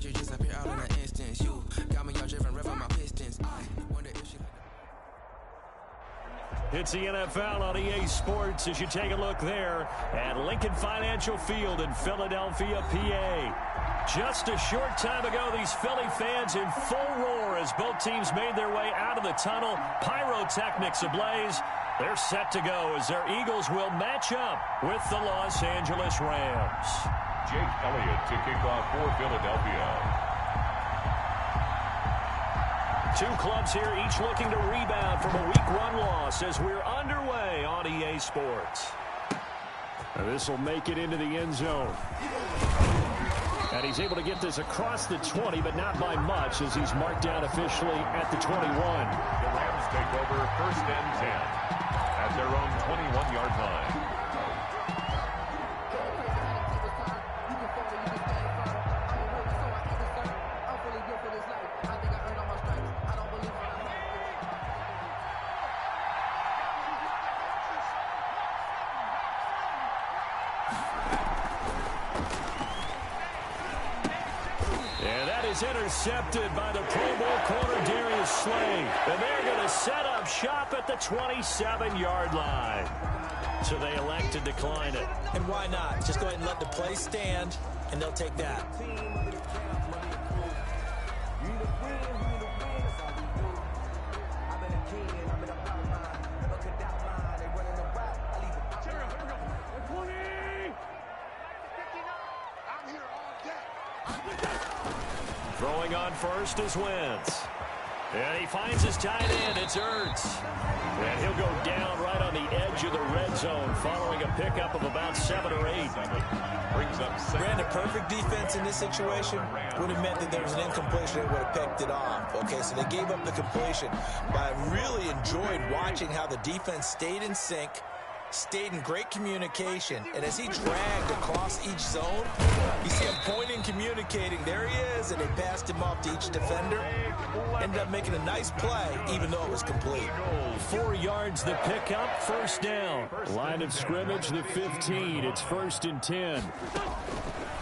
you just appear out in an instance. You got me all driven, revving my pistons. I wonder if she... It's the NFL on EA Sports as you take a look there at Lincoln Financial Field in Philadelphia, PA. Just a short time ago, these Philly fans in full roar as both teams made their way out of the tunnel. Pyrotechnics ablaze. They're set to go as their Eagles will match up with the Los Angeles Rams. Jake Elliott to kick off for Philadelphia. Two clubs here, each looking to rebound from a Week 1 loss as we're underway on EA Sports. This will make it into the end zone. And he's able to get this across the 20, but not by much as he's marked down officially at the 21. The Rams take over 1st and 10 at their own 21-yard line. Intercepted by the Pro Bowl corner Darius Slay. And they're going to set up shop at the 27-yard line. So they elect to decline it. And why not? Just go ahead and let the play stand, and they'll take that. Throwing on first is Wentz. And he finds his tight end. It's Ertz. And he'll go down right on the edge of the red zone following a pickup of about 7 or 8. Brings up Brandon, perfect defense in this situation would have meant that there was an incompletion and would have picked it off. Okay, so they gave up the completion. But I really enjoyed watching how the defense stayed in sync, stayed in great communication, and as he dragged across each zone, you see him pointing, communicating. There he is, and they passed him off to each defender. Ended up making a nice play, even though it was complete. 4 yards the pickup, 1st down. Line of scrimmage, the 15. It's 1st and 10.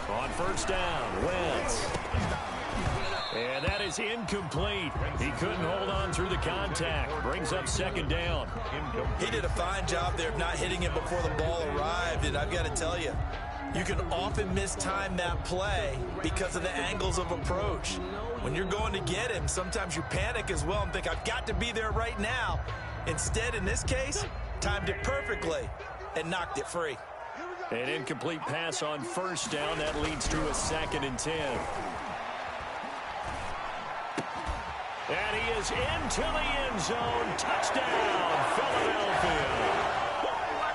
On 1st down, Wentz. And that is incomplete. He couldn't hold on through the contact. Brings up 2nd down. He did a fine job there of not hitting him before the ball arrived, and I've got to tell you, you can often mistime that play because of the angles of approach. When you're going to get him, sometimes you panic as well and think, I've got to be there right now. Instead, in this case, timed it perfectly and knocked it free. An incomplete pass on 1st down. That leads to a 2nd and 10. And he is into the end zone. Touchdown, Philadelphia.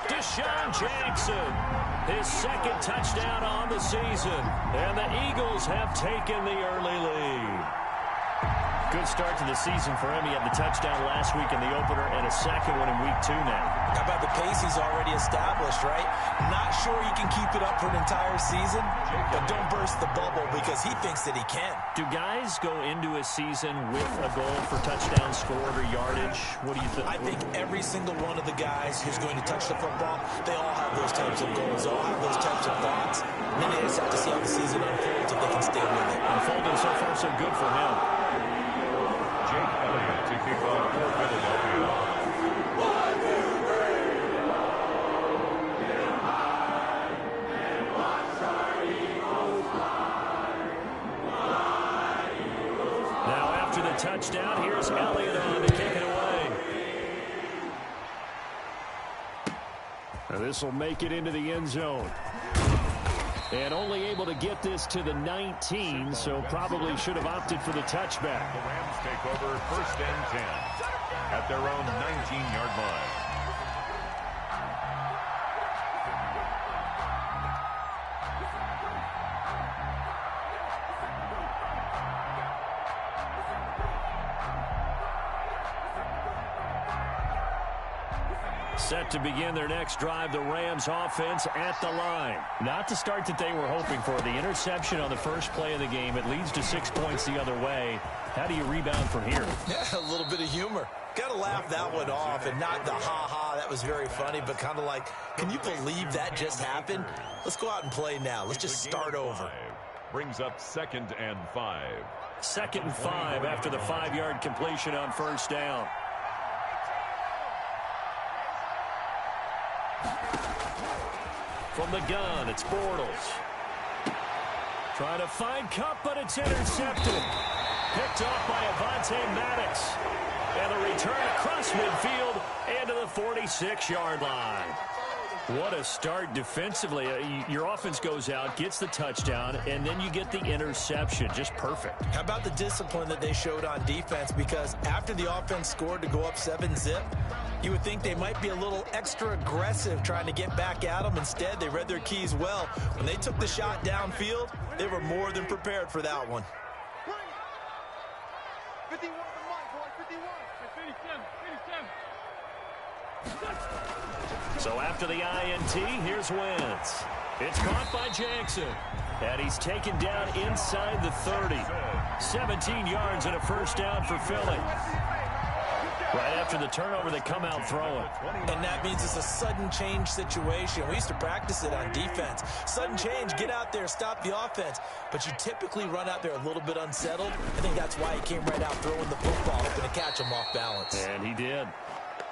Deshaun Jackson, his 2nd touchdown on the season. And the Eagles have taken the early lead. Good start to the season for him. He had the touchdown last week in the opener and a 2nd one in week 2 now. How about the pace he's already established, right? Not sure he can keep it up for an entire season, but don't burst the bubble because he thinks that he can. Do guys go into a season with a goal for touchdown scored or yardage? What do you think? I think every single one of the guys who's going to touch the football, they all have those types of goals. They all have those types of thoughts. And then they just have to see how the season unfolds if they can stay with it. Unfolding so far so good for him. Jake Elliott to kick off for Philadelphia. Now after the touchdown, here's Elliott on to kick it away. Now this will make it into the end zone. And only able to get this to the 19, so probably should have opted for the touchback. The Rams take over 1st and 10 at their own 19-yard line. Set to begin their next drive, the Rams offense at the line. Not the start that they were hoping for. The interception on the first play of the game. It leads to 6 points the other way. How do you rebound from here? Yeah, a little bit of humor. Got to laugh that one off and not the ha-ha. That was very funny, but kind of like, can you believe that just happened? Let's go out and play now. Let's just start over. Brings up 2nd and 5. 2nd and 5 after the 5-yard completion on first down. From the gun, it's Bortles. Trying to find Cup, but it's intercepted. Picked off by Avonte Maddox. And a return across midfield and to the 46-yard line. What a start defensively. Your offense goes out, gets the touchdown, and then you get the interception. Just perfect. How about the discipline that they showed on defense? Because after the offense scored to go up 7-zip, you would think they might be a little extra aggressive trying to get back at them. Instead, they read their keys well. When they took the shot downfield, they were more than prepared for that one. 51 to Mike, boy, 51. 57. So after the INT, here's Wentz. It's caught by Jackson. And he's taken down inside the 30. 17 yards and a first down for Philly. Right after the turnover, they come out throwing. And that means it's a sudden change situation. We used to practice it on defense. Sudden change, get out there, stop the offense. But you typically run out there a little bit unsettled. I think that's why he came right out throwing the football, hoping to catch him off balance. And he did.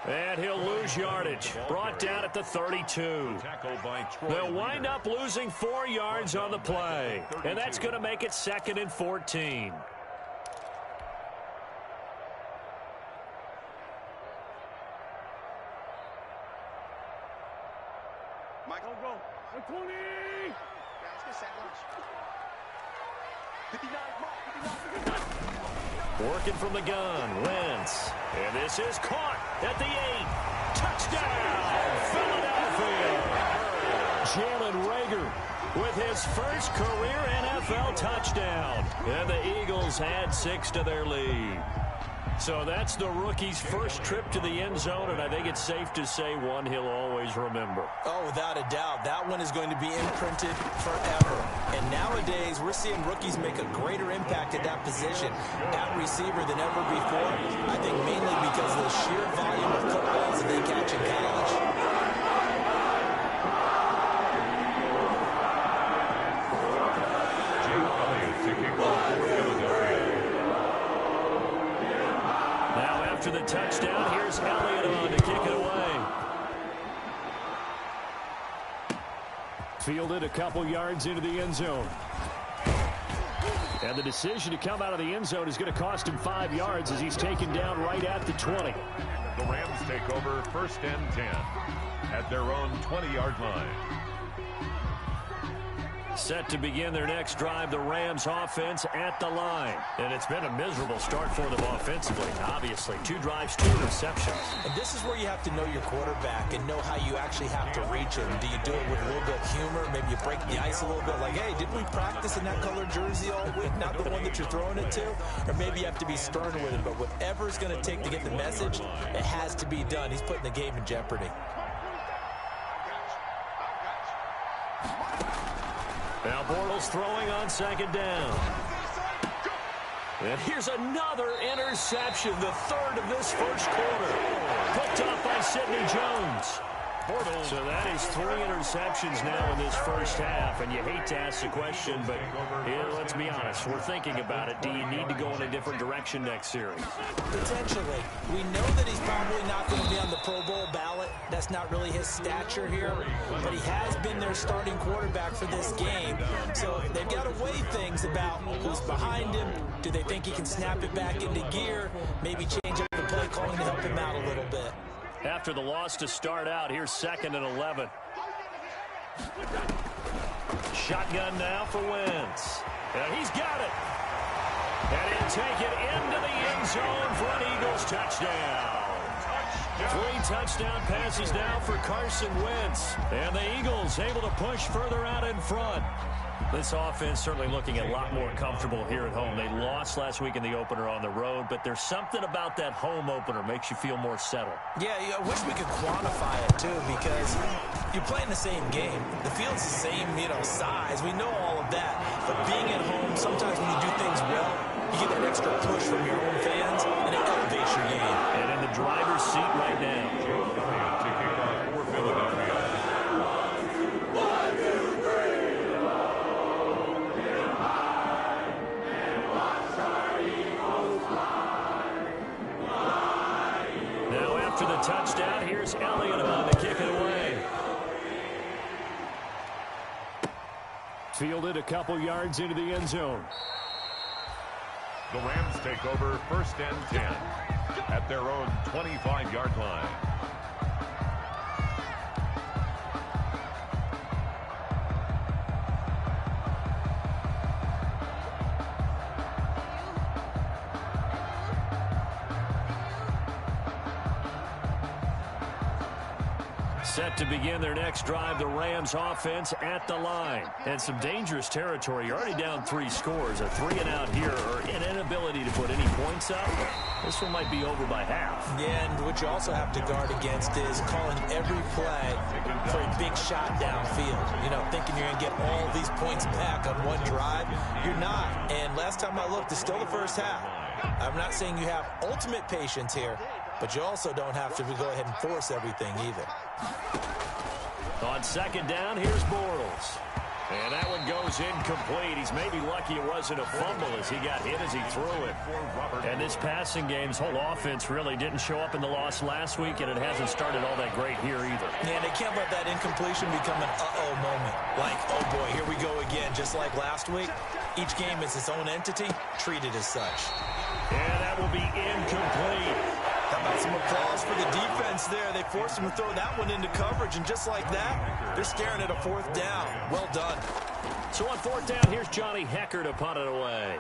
And he'll lose yardage. Brought down at the 32. They'll wind up losing 4 yards on the play. And that's going to make it 2nd and 14. Michael, go. 120. Yeah, let's get set lunch. 59, Mike, 59. Working from the gun, Wentz. And this is caught at the 8. Touchdown, Philadelphia. Jalen Reagor with his first career NFL touchdown. And the Eagles add 6 to their lead. So that's the rookie's first trip to the end zone, and I think it's safe to say one he'll always remember. Oh, without a doubt. That one is going to be imprinted forever. And nowadays, we're seeing rookies make a greater impact at that position at receiver than ever before. I think mainly because of the sheer volume of footballs that they catch in college. After the touchdown, here's Elliott on to kick it away. Fielded a couple yards into the end zone. And the decision to come out of the end zone is going to cost him 5 yards as he's taken down right at the 20. The Rams take over 1st and 10 at their own 20-yard line. Set to begin their next drive, the Rams offense at the line. And it's been a miserable start for them offensively, obviously. 2 drives, 2 interceptions. And this is where you have to know your quarterback and know how you actually have to reach him. Do you do it with a little bit of humor? Maybe you break the ice a little bit like, hey, didn't we practice in that color jersey all week? Not the one that you're throwing it to? Or maybe you have to be stern with it. But whatever it's going to take to get the message, it has to be done. He's putting the game in jeopardy. Now Bortles throwing on 2nd down. And here's another interception, the 3rd of this first quarter. Picked off by Sidney Jones. So that is 3 interceptions now in this first half. And you hate to ask the question, but let's be honest. We're thinking about it. Do you need to go in a different direction next series? Potentially. We know that he's probably not going to be on the Pro Bowl ballot. That's not really his stature here. But he has been their starting quarterback for this game. So they've got to weigh things about who's behind him. Do they think he can snap it back into gear? Maybe change up the play calling to help him out a little bit. After the loss to start out, here's 2nd and 11. Shotgun now for Wentz. And he's got it. And he'll take it into the end zone for an Eagles touchdown. 3 touchdown passes now for Carson Wentz. And the Eagles able to push further out in front. This offense certainly looking a lot more comfortable here at home. They lost last week in the opener on the road, but there's something about that home opener makes you feel more settled. Yeah, I wish we could quantify it, too, because you're playing the same game. The field's the same, size. We know all of that. But being at home, sometimes when you do things well, you get that extra push from your own fans, and it elevates your game. And in the driver's seat right now. Fielded a couple yards into the end zone. The Rams take over 1st and 10 at their own 25-yard line. Set to begin their next drive, the Rams offense at the line. And some dangerous territory. You're already down 3 scores. A 3-and-out here or an inability to put any points up. This one might be over by half. Yeah, and what you also have to guard against is calling every play for a big shot downfield. You know, thinking you're going to get all these points back on one drive. You're not. And last time I looked, it's still the first half. I'm not saying you have ultimate patience here, but you also don't have to go ahead and force everything either. On 2nd down, here's Bortles. And that one goes incomplete. He's maybe lucky it wasn't a fumble as he got hit as he threw it. And this passing game's whole offense really didn't show up in the loss last week, and it hasn't started all that great here either. Yeah, they can't let that incompletion become an uh-oh moment. Like, oh boy, here we go again, just like last week. Each game is its own entity, treated as such. And that will be incomplete. How about some applause for the defense there? They forced him to throw that one into coverage, and just like that, they're staring at a 4th down. Well done. So on 4th down, here's Johnny Hecker to punt it away.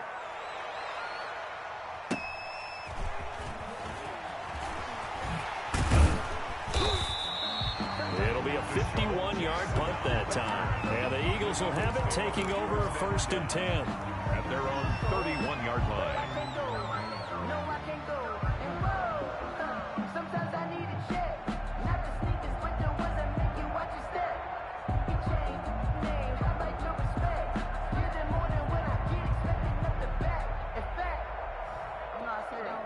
It'll be a 51-yard punt that time. And the Eagles will have it, taking over 1st and 10. At their own 31-yard line.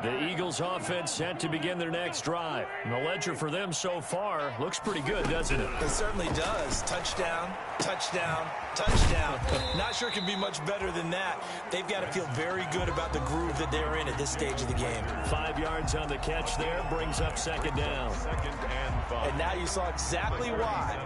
The Eagles offense set to begin their next drive. And the ledger for them so far looks pretty good, doesn't it? It certainly does. Touchdown, touchdown, touchdown. Not sure it can be much better than that. They've got to feel very good about the groove that they're in at this stage of the game. 5 yards on the catch there, brings up 2nd down. 2nd and 5. And now you saw exactly why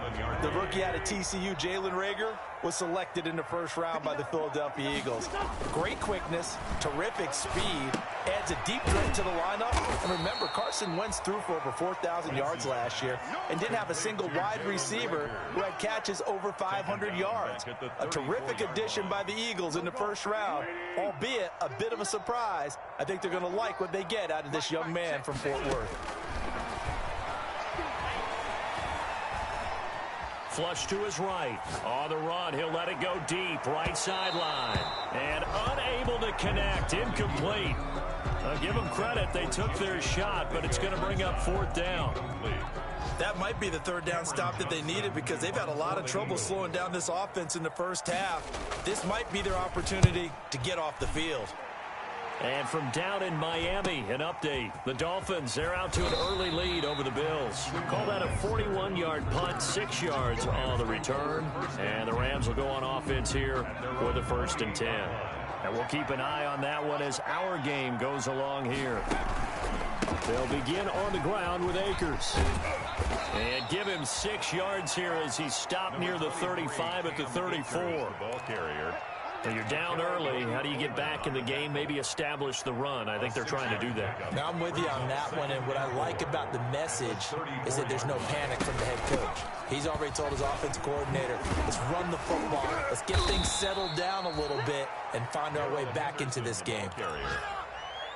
the rookie out of TCU, Jalen Reagor, was selected in the 1st round by the Philadelphia Eagles. Great quickness, terrific speed, adds a deep threat to the lineup. And remember, Carson Wentz threw for over 4,000 yards last year and didn't have a single wide receiver who had catches over 500 yards. A terrific addition by the Eagles in the 1st round, albeit a bit of a surprise. I think they're going to like what they get out of this young man from Fort Worth. Flush to his right. On the run, he'll let it go deep. Right sideline. And unable to connect. Incomplete. Give them credit. They took their shot, but it's going to bring up 4th down. That might be the 3rd down stop that they needed because they've had a lot of trouble slowing down this offense in the 1st half. This might be their opportunity to get off the field. And from down in Miami, an update. The Dolphins, they're out to an early lead over the Bills. Call that a 41-yard punt, 6 yards on the return. And the Rams will go on offense here for the 1st and 10. And we'll keep an eye on that one as our game goes along here. They'll begin on the ground with Akers. And give him 6 yards here as he's stopped near the 35 at the 34. Ball carrier. Well, you're down early. How do you get back in the game, maybe establish the run? I think they're trying to do that. Now, I'm with you on that one, and what I like about the message is that there's no panic from the head coach. He's already told his offensive coordinator, let's run the football, let's get things settled down a little bit and find our way back into this game.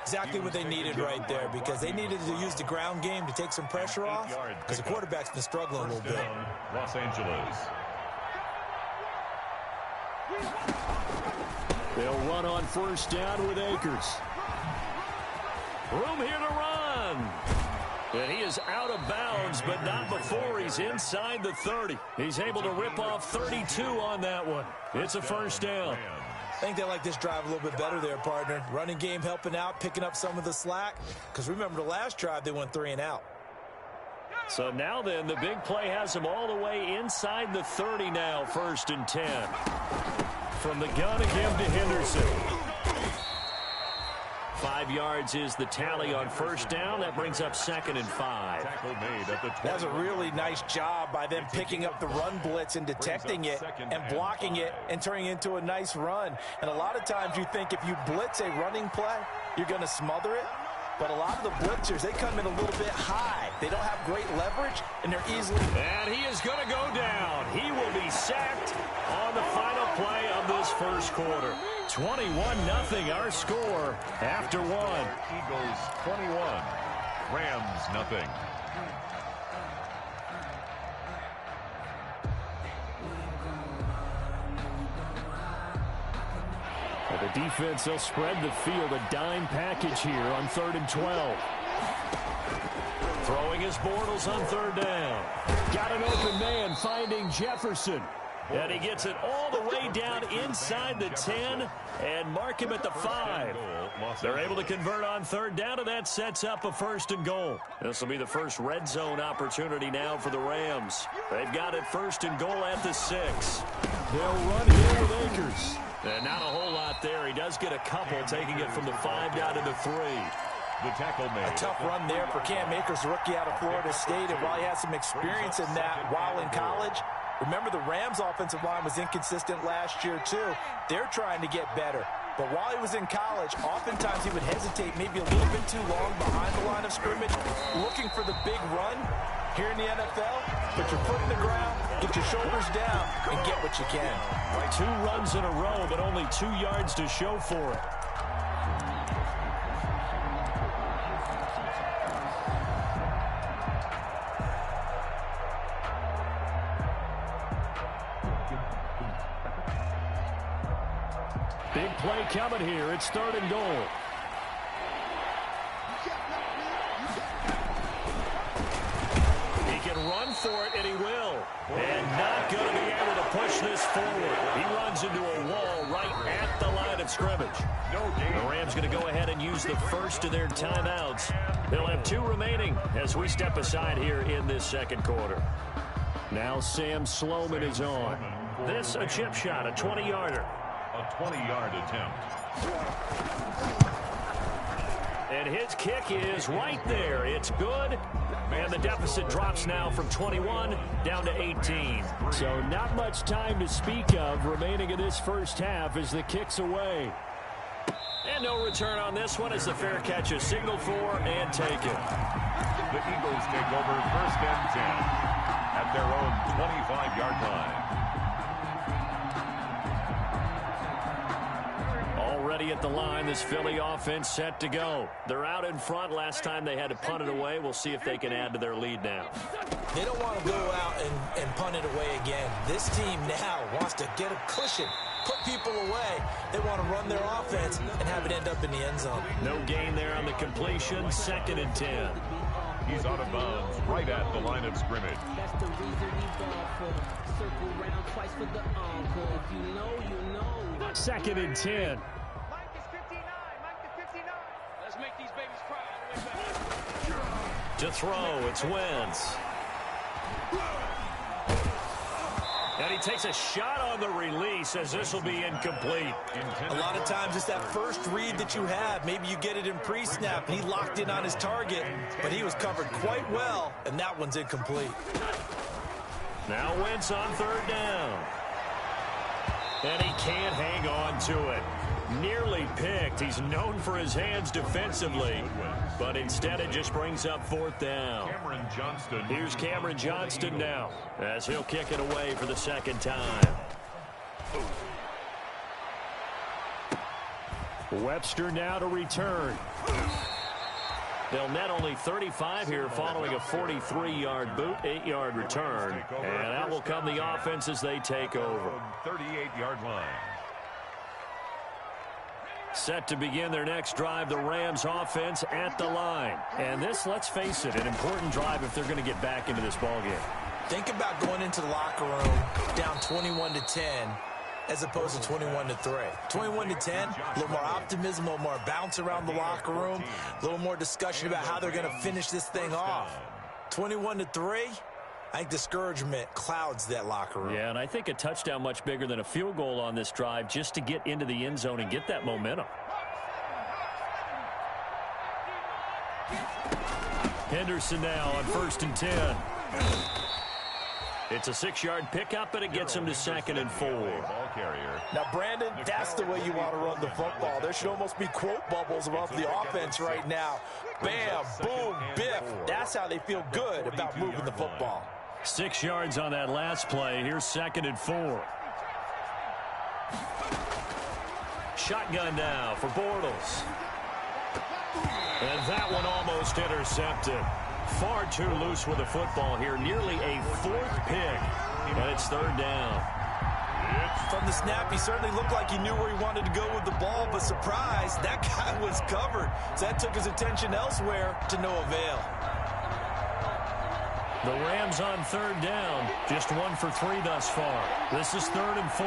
Exactly what they needed right there, because they needed to use the ground game to take some pressure off, because the quarterback's been struggling a little bit. Los Angeles. They'll run on 1st down with Akers. Room here to run. And he is out of bounds, but not before he's inside the 30. He's able to rip off 32 on that one. It's a 1st down. I think they like this drive a little bit better there, partner. Running game helping out, picking up some of the slack. Because remember, the last drive, they went 3 and out. So now then, the big play has him all the way inside the 30 now, 1st and 10. From the gun again to Henderson. 5 yards is the tally on first down. That brings up 2nd and 5. Tackle made at the 20. That was a really nice job by them picking up the run blitz and detecting it and blocking it and turning it into a nice run. And a lot of times you think if you blitz a running play, you're going to smother it. But a lot of the blitzers, they come in a little bit high. They don't have great leverage, and they're easily... And he is going to go down. He will be sacked on the final play of this first quarter. 21-0 our score after 1. Eagles 21, Rams nothing. The defense, they'll spread the field, a dime package here on 3rd and 12. Throwing his Bortles on 3rd down. Got an open man finding Jefferson. And he gets it all the way down inside the 10 and mark him at the 5. They're able to convert on 3rd down, and that sets up a 1st and goal. This will be the first red zone opportunity now for the Rams. They've got it 1st and goal at the 6. They'll run here with Akers. And not a whole lot there. He does get a couple, taking it from the 5 down to the 3. The tackle made. A tough run there for Cam Akers, rookie out of Florida State. And while he has some experience in that while in college, remember the Rams' offensive line was inconsistent last year, too. They're trying to get better. But while he was in college, oftentimes he would hesitate maybe a little bit too long behind the line of scrimmage, looking for the big run. Here in the NFL, put your foot in the ground, get your shoulders down, and get what you can. 2 runs in a row, but only 2 yards to show for it. Big play coming here. It's 3rd and goal. Run for it, and he will. And not going to be able to push this forward. He runs into a wall right at the line of scrimmage. The Rams going to go ahead and use the first of their timeouts. They'll have 2 remaining as we step aside here in this 2nd quarter. Now Sam Sloman is on. This a chip shot, a 20-yarder. A 20-yard attempt. And his kick is right there. It's good. And the deficit drops now from 21 down to 18. So not much time to speak of remaining in this first half as the kick's away. And no return on this one as the fair catch is signaled for and taken. The Eagles take over 1st and 10 at their own 25-yard line. Already at the line, this Philly offense set to go. They're out in front. Last time they had to punt it away. We'll see if they can add to their lead now. They don't want to go out and punt it away again. This team now wants to get a cushion, put people away. They want to run their offense and have it end up in the end zone. No gain there on the completion. 2nd and 10. He's out of bounds right at the line of scrimmage. That's the reason we ball for the circle round twice for the encore. If you know, you know. 2nd and 10. Mike is 59. Mike is 59. Let's make these babies cry all the way back. To throw, it's Wentz. And he takes a shot on the release as this will be incomplete. A lot of times it's that first read that you have. Maybe you get it in pre-snap. He locked in on his target, but he was covered quite well, and that one's incomplete. Now Wentz on 3rd down. And he can't hang on to it. Nearly picked. He's known for his hands defensively, but instead it just brings up 4th down. Cameron Johnston. Here's Cameron Johnston now as he'll kick it away for the 2nd time. Webster now to return. They'll net only 35 here following a 43-yard boot, 8-yard return. And that will come the offense as they take over. 38-yard line. Set to begin their next drive, the Rams offense at the line. And this, let's face it, an important drive if they're going to get back into this ballgame. Think about going into the locker room down 21-10 as opposed to 21-3. 21-10, a little more optimism, a little more bounce around the locker room, a little more discussion about how they're going to finish this thing off. 21-3, I think discouragement clouds that locker room. Yeah, and I think a touchdown much bigger than a field goal on this drive just to get into the end zone and get that momentum. Henderson now on 1st and 10. It's a 6-yard pickup, and it gets him to 2nd and 4. Ball carrier. Now, Brandon, that's the way you want to run the football. There should almost be quote bubbles above the offense right now. Bam, boom, biff. That's how they feel good about moving the football. 6 yards on that last play. Here's 2nd and 4. Shotgun now for Bortles. And that one almost intercepted. Far too loose with the football here. Nearly a 4th pick. And it's 3rd down. From the snap, he certainly looked like he knew where he wanted to go with the ball, but surprise, that guy was covered. So that took his attention elsewhere to no avail. The Rams on 3rd down. Just 1 for 3 thus far. This is 3rd and 4.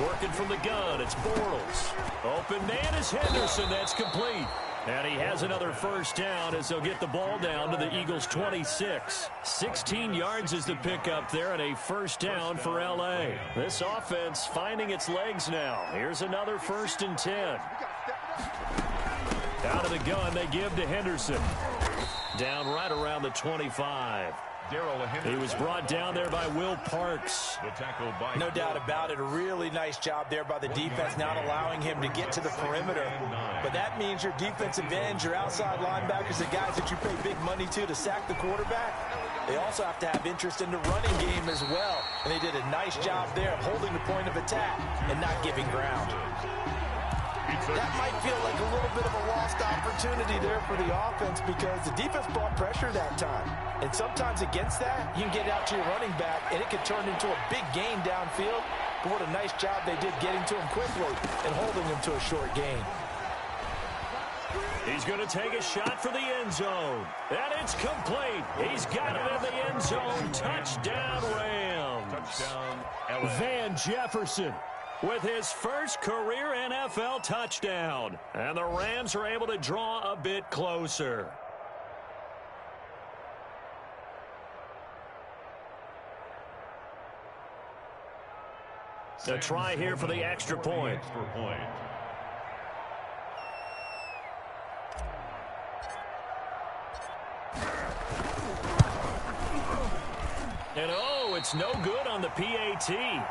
Working from the gun, it's Bortles. Open man is Henderson. That's complete. And he has another 1st down as they'll get the ball down to the Eagles' 26. 16 yards is the pickup there and a 1st down for L.A. This offense finding its legs now. Here's another 1st and 10. Out of the gun, they give to Henderson. Down right around the 25. He was brought down there by Will Parks. No doubt about it. A really nice job there by the defense, not allowing him to get to the perimeter. But that means your defensive ends, your outside linebackers, the guys that you pay big money to sack the quarterback, they also have to have interest in the running game as well. And they did a nice job there of holding the point of attack and not giving ground. That might feel like a little bit of a lost opportunity there for the offense because the defense brought pressure that time. And sometimes against that, you can get out to your running back, and it could turn into a big gain downfield. But what a nice job they did getting to him quickly and holding him to a short gain. He's going to take a shot for the end zone. And it's complete. He's got it in the end zone. Touchdown, Rams. Touchdown, Van Jefferson with his first career NFL touchdown. And the Rams are able to draw a bit closer. A try here for the extra point. And it's no good on the PAT,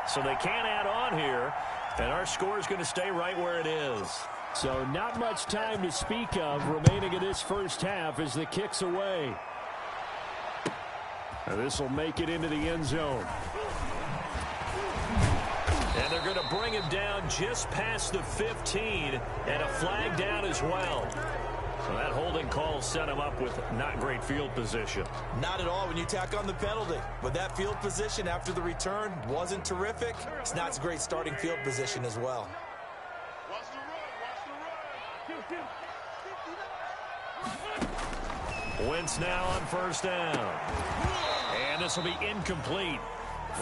so they can't add on here. And our score is going to stay right where it is. So not much time to speak of remaining in this first half as the kick's away. And this will make it into the end zone. And they're going to bring him down just past the 15, and a flag down as well. So that holding call set him up with not great field position. Not at all when you tack on the penalty. But that field position after the return wasn't terrific. It's not a great starting field position as well. Wentz now on 1st down. And this will be incomplete.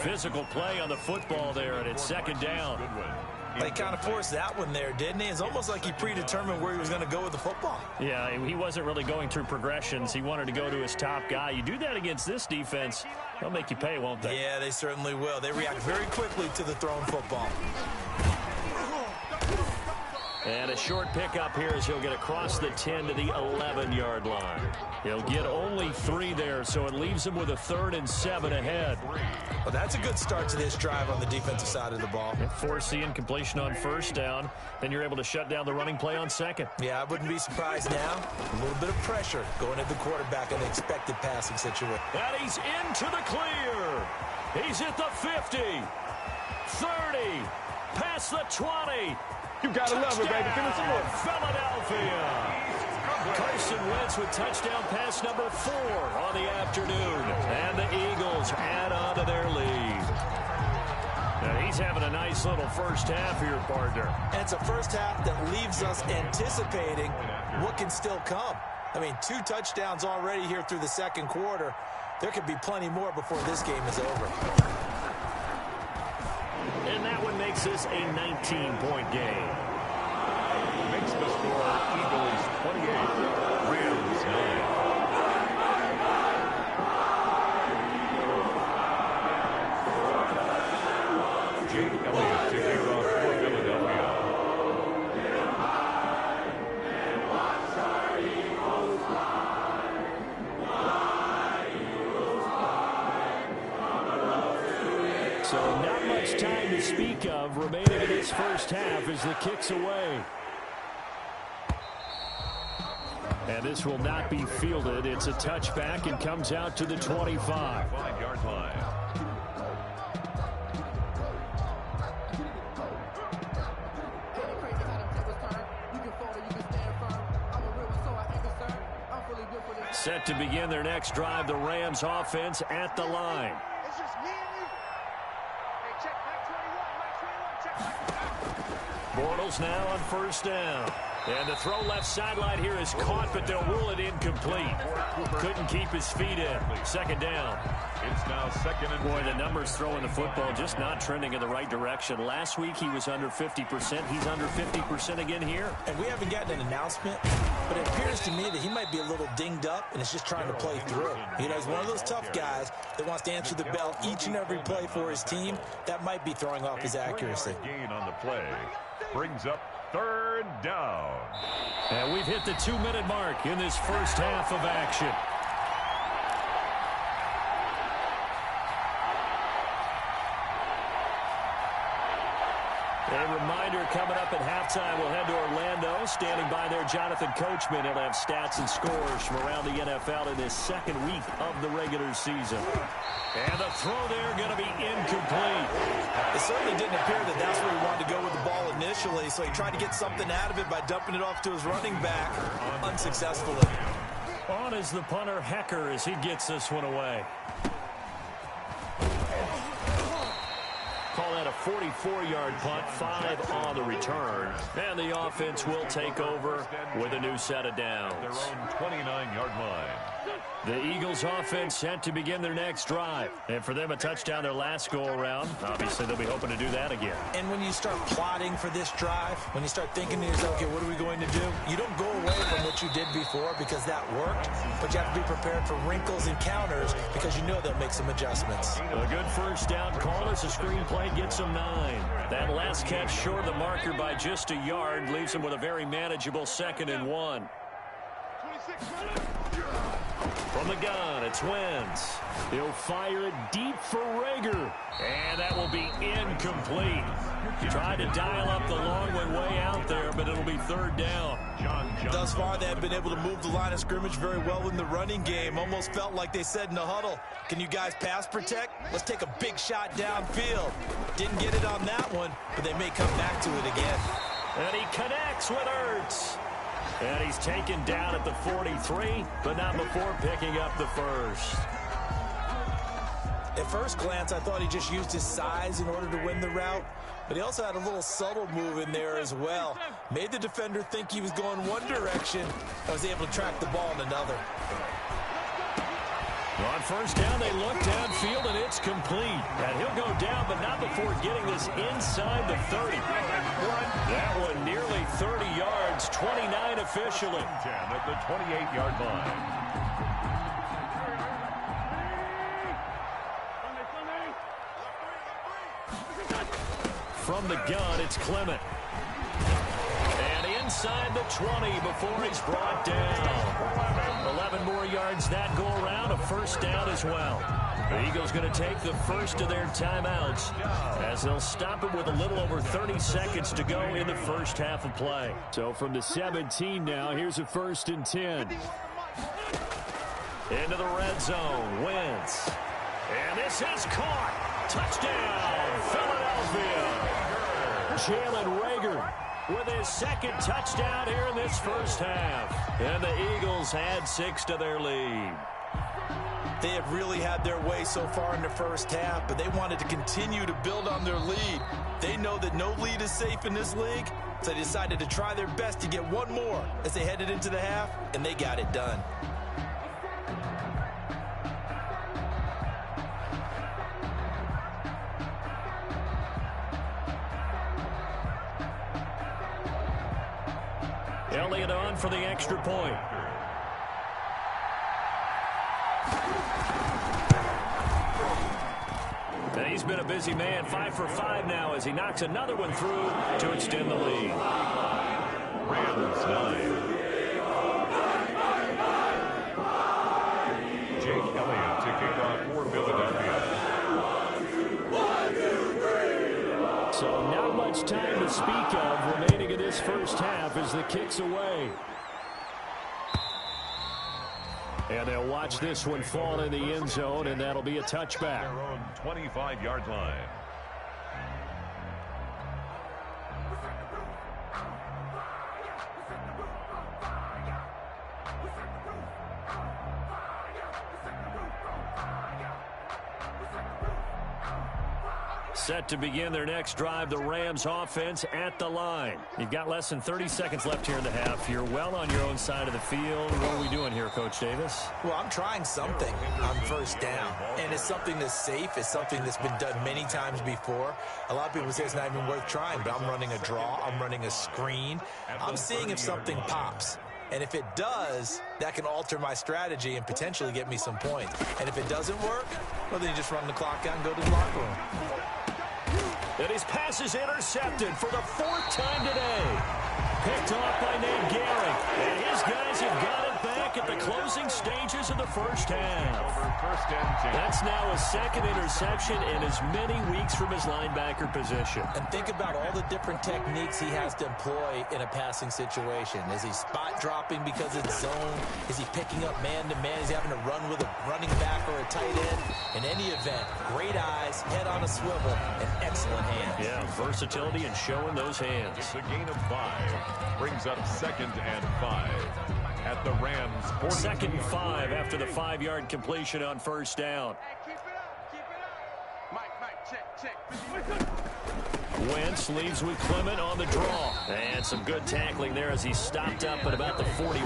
Physical play on the football there, and it's 2nd down. They kind of forced that one there, didn't he? It's almost like he predetermined where he was going to go with the football. Yeah, he wasn't really going through progressions. He wanted to go to his top guy. You do that against this defense, they'll make you pay, won't they? Yeah, they certainly will. They react very quickly to the thrown football. And a short pickup here as he'll get across the 10 to the 11-yard line. He'll get only 3 there, so it leaves him with a 3rd and 7 ahead. Well, that's a good start to this drive on the defensive side of the ball. Force the incompletion on 1st down, then you're able to shut down the running play on 2nd. Yeah, I wouldn't be surprised now. A little bit of pressure going at the quarterback in the expected passing situation. And he's into the clear. He's at the 50, 30, past the 20. You gotta love it, baby. Give me some more. Philadelphia. Carson Wentz with touchdown pass number 4 on the afternoon. And the Eagles add on to their lead. Now he's having a nice little first half here, partner. And it's a first half that leaves us anticipating what can still come. I mean, 2 touchdowns already here through the 2nd quarter. There could be plenty more before this game is over. And that one makes this a 19-point game. Makes the score Eagles 28, Rams 9. Jake Elliott taking off for Philadelphia. So not much time to speak of remaining in this first half as the kick's away. And this will not be fielded. It's a touchback and comes out to the 25. 5-yard line. Set to begin their next drive, the Rams offense at the line. It's just me and you. Hey, check Mike 21, Mike 21, check. Bortles now on first down. And the throw left sideline here is caught, but they'll rule it incomplete. Couldn't keep his feet in. Second down. It's now second and Boy, the numbers throwing the football just not trending in the right direction. Last week he was under 50%. He's under 50% again here. And we haven't gotten an announcement, but it appears to me that he might be a little dinged up and is just trying to play through. You know, he's one of those tough guys that wants to answer the bell each and every play for his team. That might be throwing off his accuracy. Gain on the play brings up third down. And we've hit the 2-minute mark in this first half of action. A reminder coming up at halftime, we'll head to Orlando. Standing by there, Jonathan Coachman. He'll have stats and scores from around the NFL in his second week of the regular season. And the throw there going to be incomplete. It certainly didn't appear that that's where he wanted to go with the ball initially, so he tried to get something out of it by dumping it off to his running back unsuccessfully. On is the punter, Hecker, as he gets this one away. Call that a 44-yard punt, 5 on the return. And the offense will take over with a new set of downs. Their own 29-yard line. The Eagles offense set to begin their next drive. And for them, a touchdown their last go-around. Obviously, they'll be hoping to do that again. And when you start plotting for this drive, when you start thinking to yourself, okay, what are we going to do? You don't go away from what you did before because that worked, but you have to be prepared for wrinkles and counters because you know they'll make some adjustments. A good first down call as the screenplay gets them 9. That last catch short of the marker by just a yard leaves them with a very manageable 2nd and 1. From the gun, it's Wentz. He'll fire it deep for Rager. And that will be incomplete. Tried to dial up the long one way out there, but it'll be 3rd down. Thus far, they have been able to move the line of scrimmage very well in the running game. Almost felt like they said in the huddle, can you guys pass protect? Let's take a big shot downfield. Didn't get it on that one, but they may come back to it again. And he connects with Ertz. And he's taken down at the 43, but not before picking up the first. At first glance, I thought he just used his size in order to win the route, but he also had a little subtle move in there as well. Made the defender think he was going one direction and was able to track the ball in another. On first down, they look downfield, and it's complete. And he'll go down, but not before getting this inside the 30. That one nearly 30 yards, 29 officially. 10 at the 28-yard line. From the gun, it's Clement. And inside the 20 before he's brought down. 11 more yards that go around, a first down as well. The Eagles going to take the first of their timeouts as they'll stop it with a little over 30 seconds to go in the first half of play. So from the 17 now, here's a 1st and 10. Into the red zone, Wentz. And this is caught. Touchdown, Philadelphia. Jalen Rager with his 2nd touchdown here in this first half. And the Eagles add 6 to their lead. They have really had their way so far in the first half, but they wanted to continue to build on their lead. They know that no lead is safe in this league, so they decided to try their best to get one more as they headed into the half, and they got it done. Elliott on for the extra point. And he's been a busy man, 5 for 5 now as he knocks another one through to extend the lead. Rams 9. Jake Elliott to kick off for Philadelphia. much time to speak of remaining in this first half as the kick's away. And they'll watch this one fall in the end zone, and that'll be a touchback. Their own 25-yard line. Set to begin their next drive, the Rams offense at the line. You've got less than 30 seconds left here in the half. You're well on your own side of the field. What are we doing here, Coach Davis? Well, I'm trying something on first down, and it's something that's safe. It's something that's been done many times before. A lot of people say it's not even worth trying, but I'm running a draw. I'm running a screen. I'm seeing if something pops. And if it does, that can alter my strategy and potentially get me some points. And if it doesn't work, well, then you just run the clock out and go to the locker room. And his pass is intercepted for the 4th time today. Picked off by Nate Gehrig. And his guys have got it back at the closing stages of the first half. That's now a 2nd interception in as many weeks from his linebacker position. And think about all the different techniques he has to employ in a passing situation. Is he spot dropping because it's zone? Is he picking up man-to-man? Is he having to run with a running back or a tight end? In any event, great eyes, head on a swivel, and excellent hands. Yeah, versatility and showing those hands. It's a gain of 5. Brings up 2nd and 5 at the Rams. 2nd and 5 after the 5-yard completion on first down. Hey, keep it up, keep it up. Mike, check. Wentz leads with Clement on the draw. And some good tackling there as he stopped up at about the 41.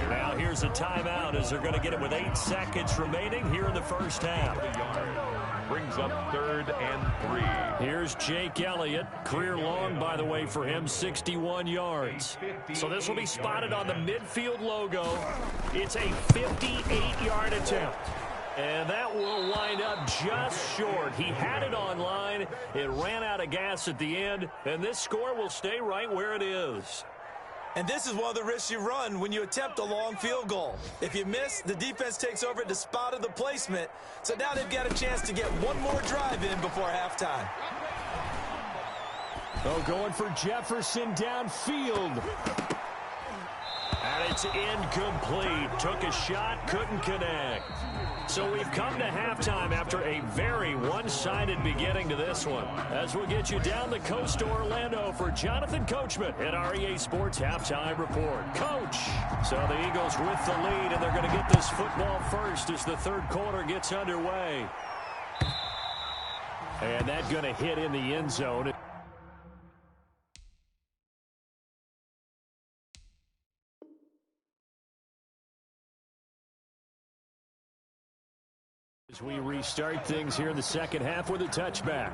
Now here's a timeout as they're going to get it with 8 seconds remaining here in the first half. Brings up 3rd and 3. Here's Jake Elliott. Career long, by the way, for him, 61 yards. So this will be spotted on the midfield logo. It's a 58-yard attempt. And that will wind up just short. He had it on line. It ran out of gas at the end. And this score will stay right where it is. And this is one of the risks you run when you attempt a long field goal. If you miss, the defense takes over at the spot of the placement. So now they've got a chance to get one more drive in before halftime. Oh, going for Jefferson downfield. And it's incomplete. Took a shot, couldn't connect. So we've come to halftime after a very one-sided beginning to this one. As we'll get you down the coast to Orlando for Jonathan Coachman at our EA Sports Halftime Report. Coach! So the Eagles with the lead, and they're going to get this football first as the 3rd quarter gets underway. And that's going to hit in the end zone. As we restart things here in the second half with a touchback.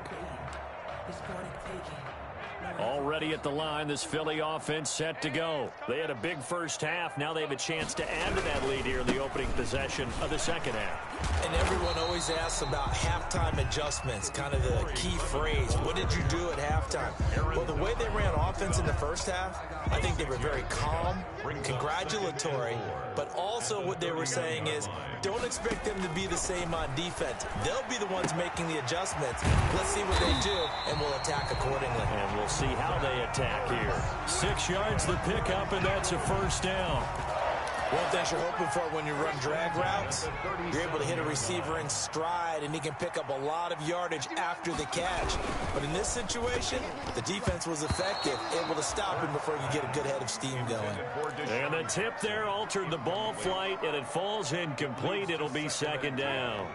Already at the line, this Philly offense set to go. They had a big first half. Now they have a chance to add to that lead here in the opening possession of the second half. And everyone always asks about halftime adjustments, kind of the key phrase. What did you do at halftime? Well, the way they ran offense in the first half, I think they were very calm, congratulatory, but also what they were saying is don't expect them to be the same on defense. They'll be the ones making the adjustments. Let's see what they do, and we'll attack accordingly. And we'll see how they attack here. 6 yards the pickup, and that's a first down. One thing you're hoping for when you run drag routes, you're able to hit a receiver in stride, and he can pick up a lot of yardage after the catch. But in this situation, the defense was effective, able to stop him before he could get a good head of steam going. And the tip there altered the ball flight, and it falls incomplete. It'll be 2nd down.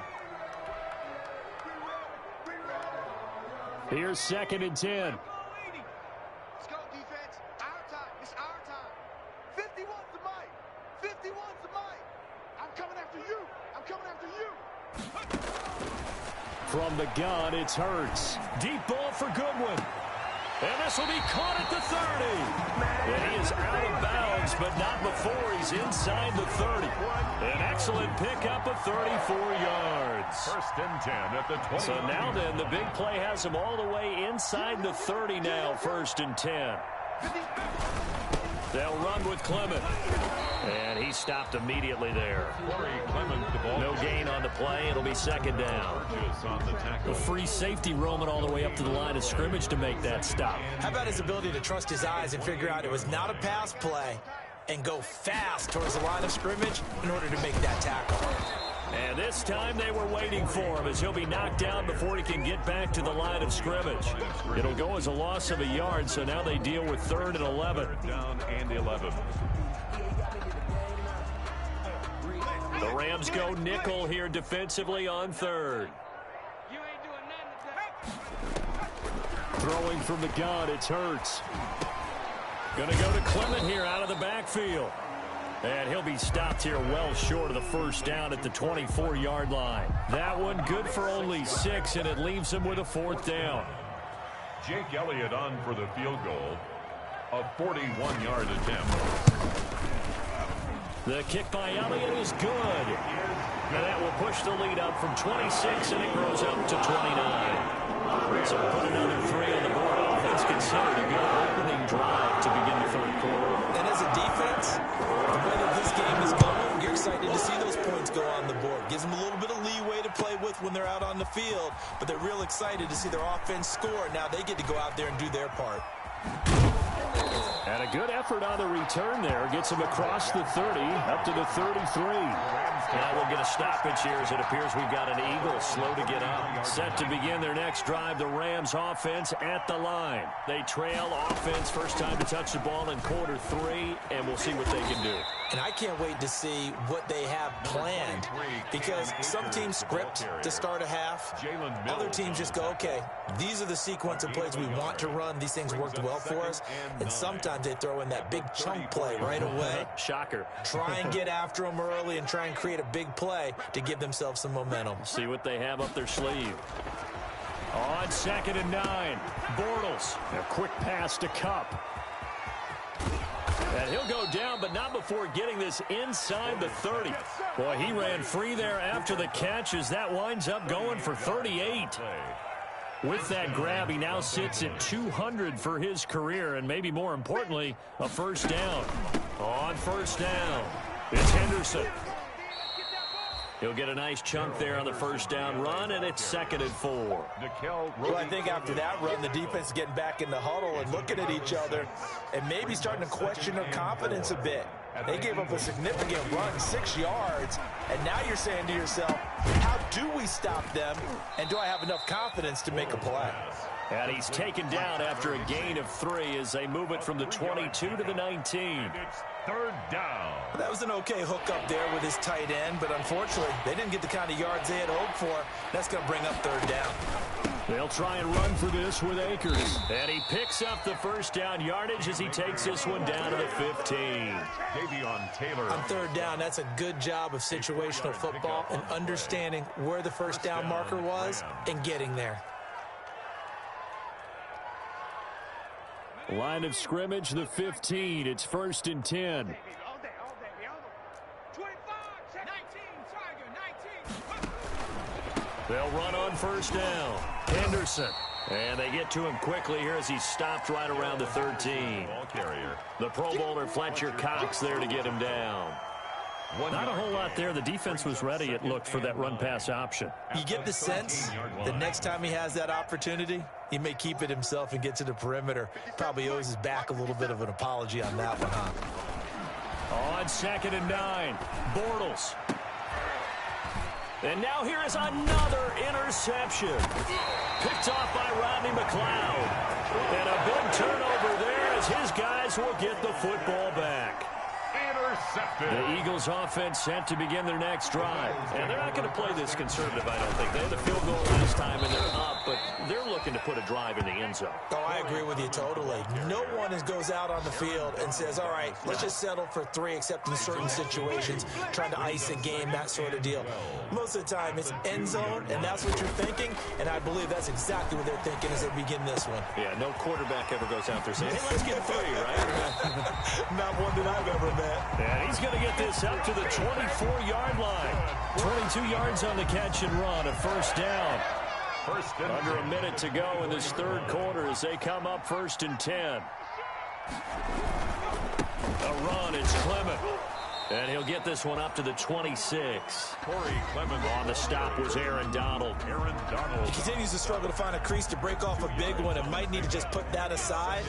Here's 2nd and 10. Let's go, defense. Our time. It's our time. 51's the mic. 51's the mic. I'm coming after you. I'm coming after you. From the gun, it's Hurts. Deep ball for Goodwin. And this will be caught at the 30. And he is out of bounds, but not before he's inside the 30. An excellent pickup of 34 yards. 1st and 10 at the 20. So now then, the big play has him all the way inside the 30 now, 1st and 10. They'll run with Clement. And he stopped immediately there. No gain on the play. It'll be second down. A free safety roaming all the way up to the line of scrimmage to make that stop. How about his ability to trust his eyes and figure out it was not a pass play and go fast towards the line of scrimmage in order to make that tackle. And this time they were waiting for him as he'll be knocked down before he can get back to the line of scrimmage. It'll go as a loss of a yard, so now they deal with 3rd and 11. Down and 11. The Rams go nickel here defensively on 3rd. Throwing from the gun, it's Hurts. Going to go to Clement here out of the backfield. And he'll be stopped here well short of the first down at the 24-yard line. That one good for only 6, and it leaves him with a 4th down. Jake Elliott on for the field goal. A 41-yard attempt. The kick by Elliott is good. And that will push the lead up from 26, and it grows up to 29. So put another 3 on the board. Offense considered a good opening drive to begin the 3rd quarter. And as a defense, the way that this game is going, you're excited to see those points go on the board. Gives them a little bit of leeway to play with when they're out on the field, but they're real excited to see their offense score. Now they get to go out there and do their part. And a good effort on the return there. Gets him across the 30, up to the 33. Now we'll get a stoppage here as it appears we've got an Eagle slow to get up. Set to begin their next drive, the Rams offense at the line. They trail offense, first time to touch the ball in quarter 3, and we'll see what they can do. And I can't wait to see what they have planned, because some teams script to start a half. Other teams just go, okay, these are the sequence of plays we want to run. These things worked well for us. And sometimes they throw in that big chunk play right away. Shocker. Try and get after them early and try and create a big play to give themselves some momentum. See what they have up their sleeve. On 2nd and 9, Bortles. A quick pass to Kupp. And he'll go down, but not before getting this inside the 30. Boy, he ran free there after the catch as that winds up going for 38. With that grab, he now sits at 200 for his career, and maybe more importantly, a first down. On first down, it's Henderson. He'll get a nice chunk there on the first down run, and it's 2nd and 4. Well, I think after that run, the defense is getting back in the huddle and looking at each other and maybe starting to question their confidence a bit. They gave up a significant run, 6 yards, and now you're saying to yourself, how do we stop them, and do I have enough confidence to make a play? And he's taken down after a gain of 3 as they move it from the 22 to the 19. It's 3rd down. That was an okay hook up there with his tight end, but unfortunately, they didn't get the kind of yards they had hoped for. That's going to bring up 3rd down. They'll try and run for this with Akers. And he picks up the first down yardage as he takes this one down to the 15. Davion Taylor. On 3rd down, that's a good job of situational football and understanding where the first down marker was and getting there. Line of scrimmage, the 15. It's 1st and 10. They'll run on first down. Henderson. And they get to him quickly here as he's stopped right around the 13. The Pro Bowler Fletcher Cox there to get him down. Not a whole lot there. The defense was ready, it looked, for that run-pass option. You get the sense the next time he has that opportunity, he may keep it himself and get to the perimeter. Probably owes his back a little bit of an apology on that one, huh? On 2nd and 9, Bortles. And now here is another interception. Picked off by Rodney McLeod. And a big turnover there as his guys will get the football back. The Eagles offense set to begin their next drive. And they're not going to play this conservative, I don't think. They had the field goal last time, and they're up, but they're looking to put a drive in the end zone. Oh, I agree with you totally. No one goes out on the field and says, all right, let's just settle for 3, except in certain situations, trying to ice a game, that sort of deal. Most of the time, it's end zone, and that's what you're thinking, and I believe that's exactly what they're thinking as they begin this one. Yeah, no quarterback ever goes out there saying, hey, let's get 3, right? Not one that I've ever met. And he's going to get this up to the 24-yard line. 22 yards on the catch and run, a first down. Under a minute to go in this 3rd quarter as they come up 1st and 10. A run, it's Clement. And he'll get this one up to the 26. Corey Clement. On the stop was Aaron Donald. He continues to struggle to find a crease to break off a big one and might need to just put that aside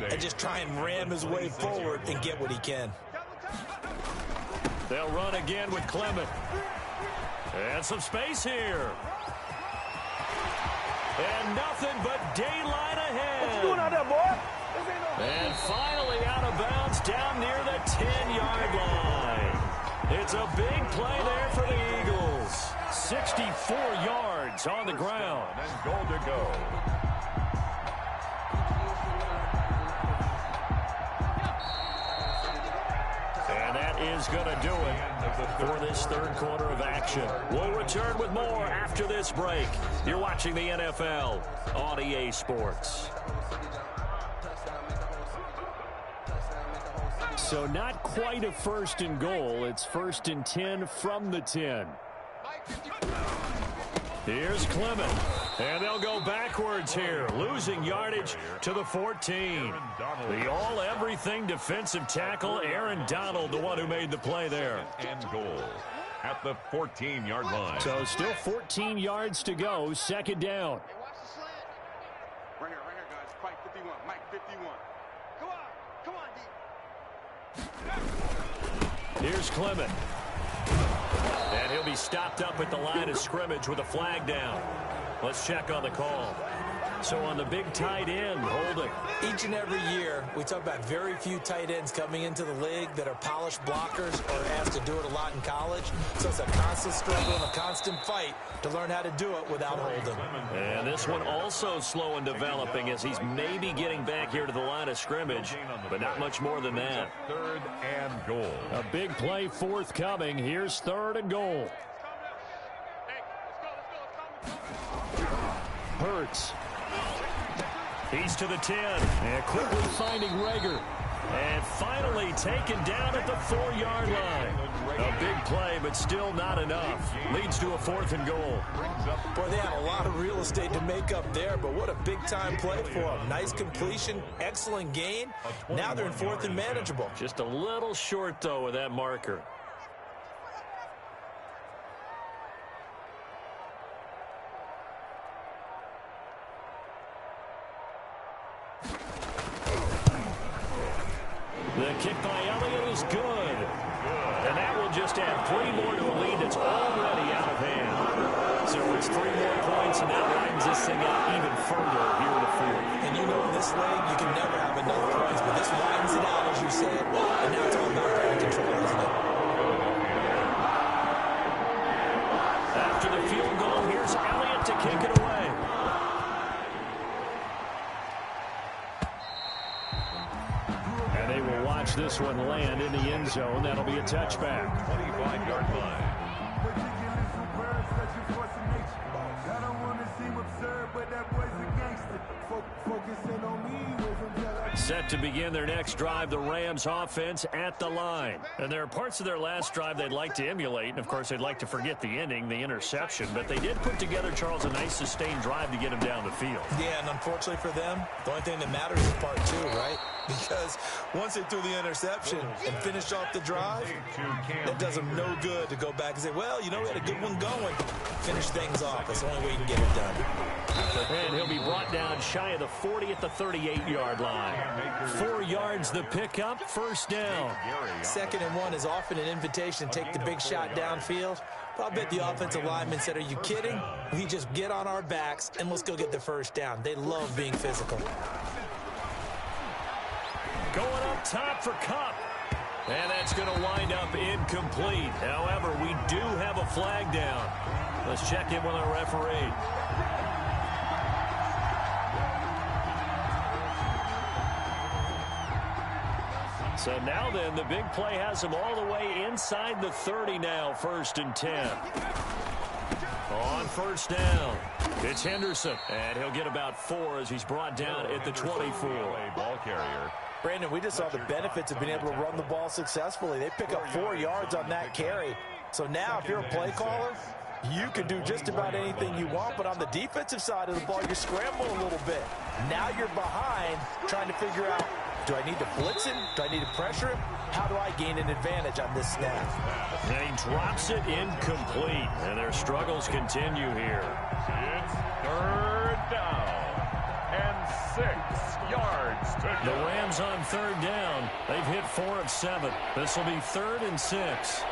and just try and ram his way forward and get what he can. They'll run again with Clement. And some space here. And nothing but daylight ahead. What you doing out there, boy? And finally out of bounds down near the 10-yard line. It's a big play there for the Eagles. 64 yards on the ground. And goal to go. And that is going to do it for this third quarter of action. We'll return with more after this break. You're watching the NFL on EA Sports. So not quite a first and goal. It's 1st and 10 from the 10. Here's Clement. And they'll go backwards here, losing yardage to the 14. The all-everything defensive tackle, Aaron Donald, the one who made the play there. And goal at the 14-yard line. So still 14 yards to go, second down. Hey, watch the slant. Right here, guys. Fight 51. Mike 51. Come on, D. Here's Clement. And he'll be stopped up at the line of scrimmage with a flag down. Let's check on the call. So on the big tight end, holding. Each and every year, we talk about very few tight ends coming into the league that are polished blockers or asked to do it a lot in college. So it's a constant struggle and a constant fight to learn how to do it without holding. And this one also slow in developing as he's maybe getting back here to the line of scrimmage, but not much more than that. 3rd and goal. A big play forthcoming. Here's 3rd and goal. Hurts. He's to the 10. And quickly finding Rager. And finally taken down at the 4-yard line. A big play, but still not enough. Leads to a 4th and goal. Boy, they had a lot of real estate to make up there, but what a big-time play for them. Nice completion, excellent gain. Now they're in 4th and manageable. Just a little short, though, with that marker. The kick by Elliott is good. And that will just add 3 more to a lead that's already out of hand. So it's 3 more points, and that widens this thing out even further here in the 4th. And you know in this league, you can never have enough points, but this widens it out, as you said. And now it's all about ground control, isn't it? After the field goal, here's Elliott to kick it away. This one land in the end zone. That'll be a touchback. 25-yard line. Set to begin their next drive, the Rams offense at the line. And there are parts of their last drive they'd like to emulate. And, of course, they'd like to forget the ending, the interception. But they did put together, Charles, a nice sustained drive to get him down the field. Yeah, and unfortunately for them, the only thing that matters is part 2, right? Because once they threw the interception and finished off the drive, it does them no good to go back and say, well, you know, we had a good one going. Finish things off. That's the only way you can get it done. And he'll be brought down shy of the 40 at the 38-yard line. 4 yards the pickup, first down. 2nd and 1 is often an invitation to take the big shot downfield. But I bet the offensive lineman said, are you kidding? We just get on our backs and let's go get the first down. They love being physical. Going up top for Kupp. And that's going to wind up incomplete. However, we do have a flag down. Let's check in with our referee. So now then, the big play has him all the way inside the 30 now, 1st and 10. On first down, it's Henderson. And he'll get about 4 as he's brought down at the 24. Ball carrier. Brandon, we just saw the benefits of being able to run the ball successfully. They pick up 4 yards on that carry. So now if you're a play caller, you can do just about anything you want. But on the defensive side of the ball, you scramble a little bit. Now you're behind trying to figure out, Do I need to blitz him? Do I need to pressure him? How do I gain an advantage on this snap? And he drops it incomplete. And their struggles continue here. It's third down and 6 yards to The go. Rams on third down. They've hit 4 of 7. This will be 3rd and 6.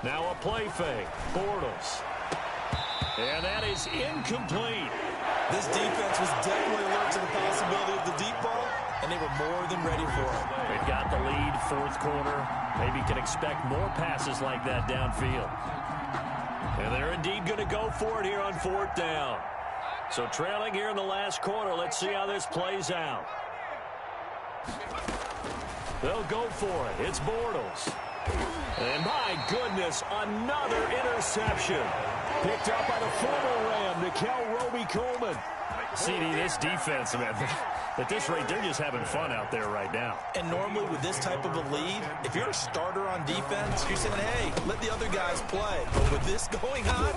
Now a play fake. Bortles. And that is incomplete. This defense was definitely alert to the possibility of the deep ball, and they were more than ready for it. They've got the lead, 4th quarter. Maybe can expect more passes like that downfield. And they're indeed going to go for it here on 4th down. So trailing here in the last quarter. Let's see how this plays out. They'll go for it. It's Bortles. And my goodness, another interception. Picked up by the former Ram, Nikel Roby-Coleman. CD, this defense, man, at this rate, they're just having fun out there right now. And normally with this type of a lead, if you're a starter on defense, you're saying, hey, let the other guys play. But with this going on,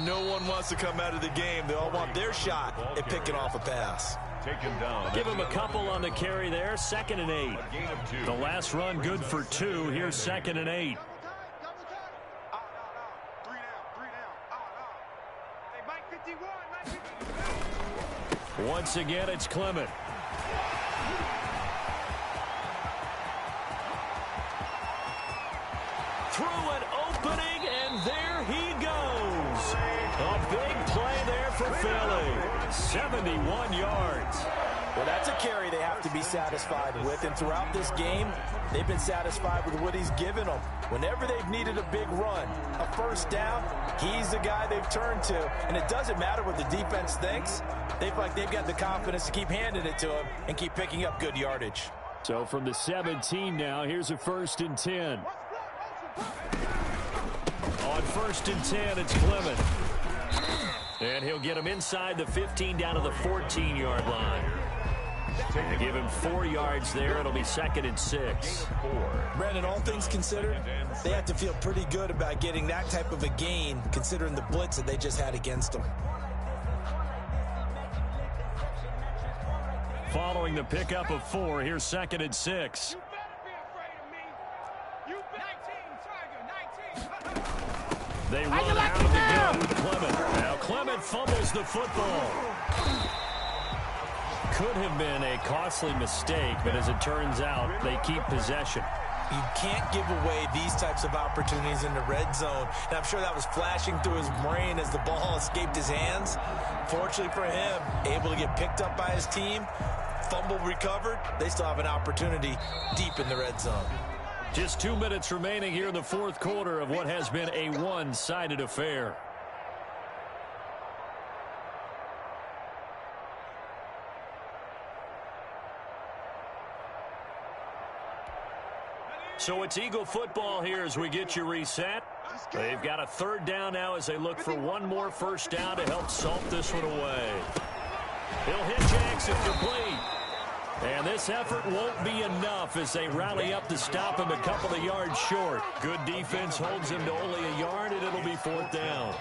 no one wants to come out of the game. They all want their shot at picking off a pass. Taken down. Give him a couple on the carry there. 2nd and 8. The last run good for 2. Here's 2nd and 8. Once again, it's Clement. Through an opening, and there he goes. A big play there for Philly. 71 yards. Well, that's a carry they have to be satisfied with, and throughout this game, they've been satisfied with what he's given them. Whenever they've needed a big run, a first down, he's the guy they've turned to. And it doesn't matter what the defense thinks. They feel like they've got the confidence to keep handing it to him and keep picking up good yardage. So from the 17 now, here's a 1st and 10. On 1st and 10, it's Clement. And he'll get him inside the 15 down to the 14-yard line. They give him 4 yards there. It'll be 2nd and 6. Brandon, all things considered, they have to feel pretty good about getting that type of a gain, considering the blitz that they just had against them. Following the pickup of 4, here's 2nd and 6. They run out of the gun with Clement. Now Clement fumbles the football. Could have been a costly mistake, but as it turns out, they keep possession. You can't give away these types of opportunities in the red zone. And I'm sure that was flashing through his brain as the ball escaped his hands. Fortunately for him, able to get picked up by his team, fumble recovered. They still have an opportunity deep in the red zone. Just 2 minutes remaining here in the 4th quarter of what has been a one-sided affair. So it's Eagle football here as we get you reset. They've got a 3rd down now as they look for one more first down to help salt this one away. He'll hit Jackson complete. And this effort won't be enough as they rally up to stop him a couple of yards short. Good defense holds him to only a yard, and it'll be 4th down.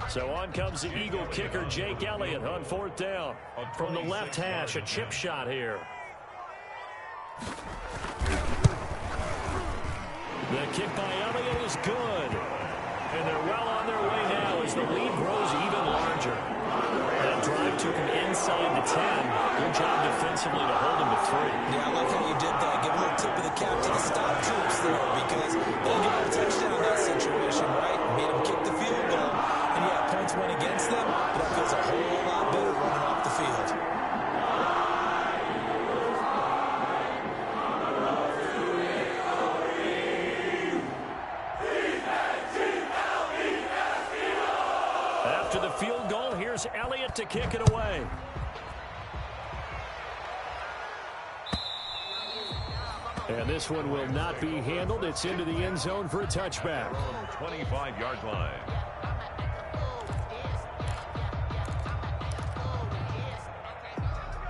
So on comes the Eagle kicker, Jake Elliott, on 4th down. From the left hash, a chip shot here. The kick by Elliott is good. And they're well on their way now as the lead grows even larger. That drive took him inside the 10. Good job defensively to hold him to 3. Yeah, I like how you did that. Give a little tip of the cap to the stop troops there because they'll get a touchdown in that situation, right? Made them kick the field goal. And yeah, points went against them, but that feels a whole lot better running off the field. After the field goal, here's Elliott to kick it away. And this one will not be handled. It's into the end zone for a touchback. 25-yard line.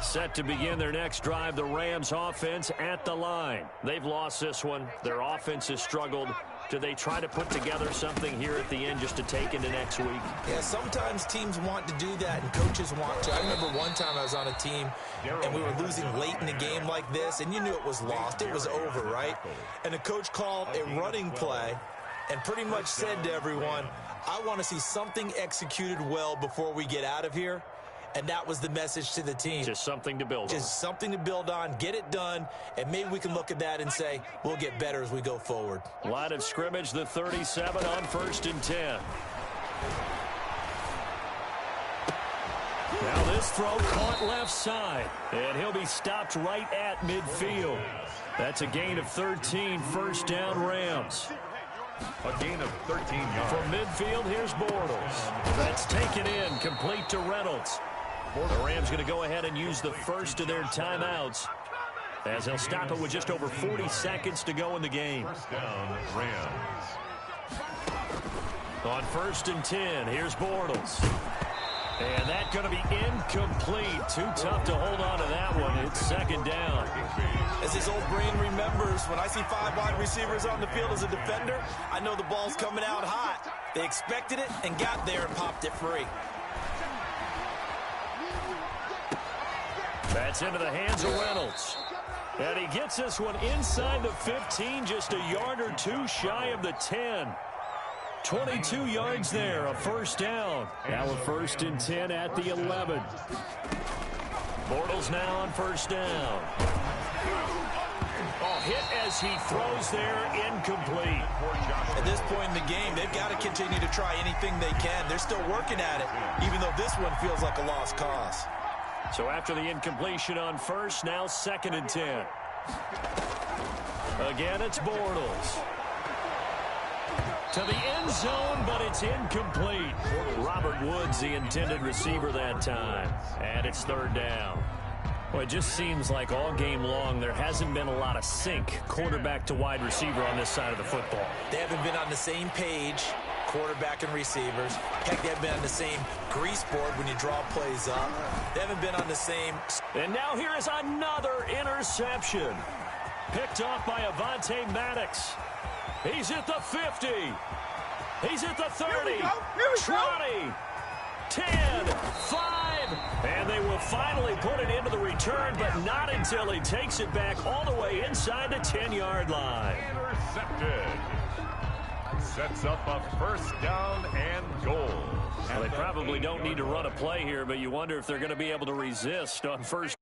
Set to begin their next drive, the Rams offense at the line. They've lost this one. Their offense has struggled. Do they try to put together something here at the end just to take into next week? Yeah, sometimes teams want to do that and coaches want to. I remember one time I was on a team and we were losing late in the game like this, and you knew it was lost. It was over, right? And the coach called a running play and pretty much said to everyone, I want to see something executed well before we get out of here. And that was the message to the team. Just something to build on. Just something to build on, get it done, and maybe we can look at that and say, we'll get better as we go forward. Line of scrimmage, the 37 on 1st and 10. Now this throw caught left side, and he'll be stopped right at midfield. That's a gain of 13, first down Rams. A gain of 13 yards. From midfield, here's Bortles. That's taken in, complete to Reynolds. The Rams going to go ahead and use the first of their timeouts as they'll stop it with just over 40 seconds to go in the game. First down, Rams. On 1st and 10, here's Bortles. And that's going to be incomplete. Too tough to hold on to that one. It's 2nd down. As his old brain remembers, when I see 5 wide receivers on the field as a defender, I know the ball's coming out hot. They expected it and got there and popped it free. That's into the hands of Reynolds. And he gets this one inside the 15, just a yard or two shy of the 10. 22 yards there, a first down. Now a 1st and 10 at the 11. Bortles now on 1st down. Oh, hit as he throws there, incomplete. At this point in the game, they've got to continue to try anything they can. They're still working at it, even though this one feels like a lost cause. So after the incompletion on 1st, now 2nd and 10. Again, it's Bortles. To the end zone, but it's incomplete. Robert Woods, the intended receiver that time. And it's 3rd down. Well, it just seems like all game long there hasn't been a lot of sync quarterback to wide receiver on this side of the football. They haven't been on the same page, quarterback and receivers. Heck, they haven't been on the same grease board when you draw plays up. They haven't been on the same. And now here is another interception. Picked off by Avonte Maddox. He's at the 50. He's at the 30. 20. 10. 5. And they will finally put it into the return, but not until he takes it back all the way inside the 10-yard line. Intercepted. Sets up a 1st down and goal. Well, they probably don't need to run a play here, but you wonder if they're going to be able to resist on 1st.